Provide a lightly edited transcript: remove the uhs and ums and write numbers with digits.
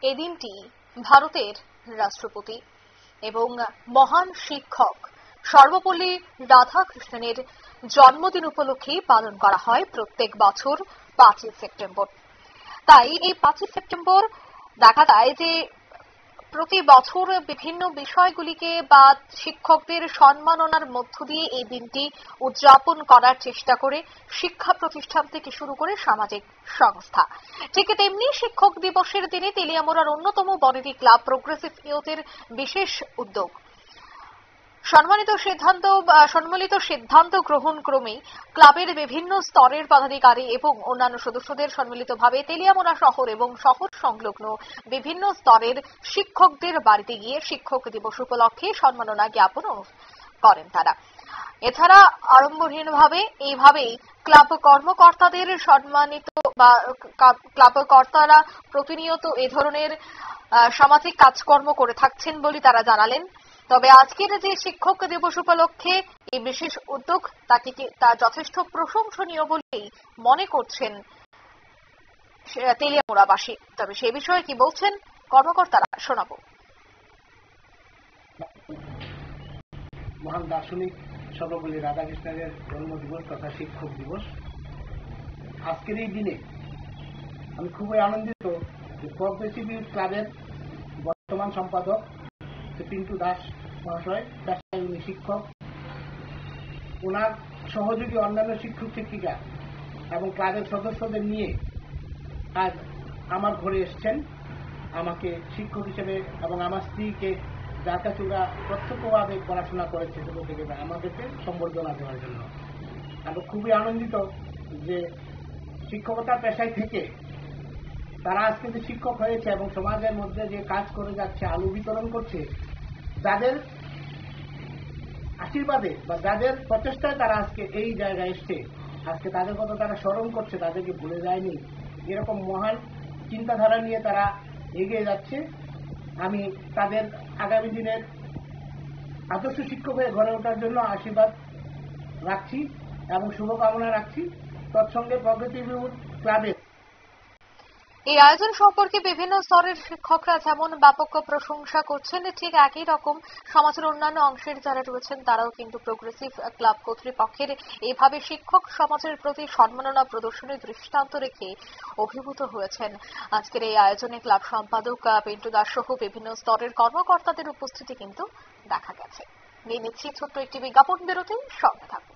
এই দিনটি ভারতের রাষ্ট্রপতি এবং মহান শিক্ষক সর্বপল্লী রাধাকৃষ্ণনের জন্মদিন উপলক্ষে পালন করা হয় প্রত্যেক বছর 5 সেপ্টেম্বর। তাই এই 5 সেপ্টেম্বর দেখা যায় যে প্রতি বছর বিভিন্ন বিষয়গুলিকে বা শিক্ষকদের সম্মাননার মধ্য দিয়ে এই দিনটি উদযাপন করার চেষ্টা করে শিক্ষা প্রতিষ্ঠান থেকে শুরু করে সামাজিক সংস্থা। ঠিক তেমনি শিক্ষক দিবসের দিনে তেলিয়ামুড়ার অন্যতম বনেদি ক্লাব প্রোগ্রেসিভ ইয়ুথের বিশেষ উদ্যোগ। সম্মিলিত সিদ্ধান্ত গ্রহণ ক্রমে ক্লাবের বিভিন্ন স্তরের পদাধিকারী এবং অন্যান্য সদস্যদের সম্মিলিতভাবে তেলিয়ামুড়া শহর এবং শহর সংলগ্ন বিভিন্ন স্তরের শিক্ষকদের বাড়িতে গিয়ে শিক্ষক দিবস উপলক্ষে সম্মাননা জ্ঞাপন করেন তারা। এছাড়া আড়ম্বরহীনভাবে এইভাবেই ক্লাব কর্মকর্তাদের সম্মানিত বা ক্লাব কর্তারা প্রতিনিয়ত এ ধরনের সামাজিক কাজকর্ম করে থাকছেন বলে তারা জানালেন। তবে আজকের যে শিক্ষক দিবস উপলক্ষে এই বিশেষ উদ্যোগ তা যথেষ্ট প্রশংসনীয় বলেই মনে করছেন তেলিয়ামুড়াবাসী। তবে সে বিষয়ে কি বলছেন কর্মকর্তারা শোনাবো। মহান দার্শনিক সর্বপল্লী রাধাকৃষ্ণের জন্মদিবস তথা শিক্ষক দিবস। আজকের এই দিনে আমি খুবই আনন্দিত যে প্রগ্রেসিভ ইউথ ক্লাবের বর্তমান সম্পাদক পিন্টু দাস মহাশয়, পেশায় উনি শিক্ষক, ওনার সহযোগী অন্যান্য শিক্ষক শিক্ষিকা এবং ক্লাবের সদস্যদের নিয়ে আজ আমার ঘরে এসছেন আমাকে শিক্ষক হিসেবে এবং আমার স্ত্রীকে, যার কাছে ওরা প্রত্যক্ষভাবে পড়াশোনা করেছে ছোট থেকে, আমাদেরকে সম্বর্ধনা দেওয়ার জন্য। আমি খুবই আনন্দিত যে শিক্ষকতার পেশায় থেকে তারা আজ কিন্তু শিক্ষক হয়েছে এবং সমাজের মধ্যে যে কাজ করে যাচ্ছে, আলো বিতরণ করছে, যাদের আশীর্বাদে বা যাদের প্রচেষ্টায় তারা আজকে এই জায়গায় এসছে, আজকে তাদের কথা তারা স্মরণ করছে, তাদেরকে ভুলে যায়নি। এরকম মহান চিন্তাধারা নিয়ে তারা এগিয়ে যাচ্ছে। আমি তাদের আগামী দিনের আদর্শ শিক্ষক হয়ে গড়ে ওঠার জন্য আশীর্বাদ রাখছি এবং শুভকামনা রাখছি। তৎসঙ্গে প্রগ্রেসিভ ইউথ ক্লাবের এই আয়োজন সম্পর্কে বিভিন্ন স্তরের শিক্ষকরা যেমন ব্যাপক প্রশংসা করছেন, ঠিক একই রকম সমাজের অন্যান্য অংশের যারা রয়েছেন তারাও কিন্তু প্রোগ্রেসিভ ক্লাব কর্তৃপক্ষের এইভাবে শিক্ষক সমাজের প্রতি সম্মাননা প্রদর্শনের দৃষ্টান্ত রেখে অভিভূত হয়েছেন। আজকের এই আয়োজনে ক্লাব সম্পাদক পিন্টু দাস সহ বিভিন্ন স্তরের কর্মকর্তাদের উপস্থিতি কিন্তু দেখা গেছে। নিয়ে নিচ্ছি ছোট্ট একটি বিজ্ঞাপন বিরতি, সঙ্গে থাকুন।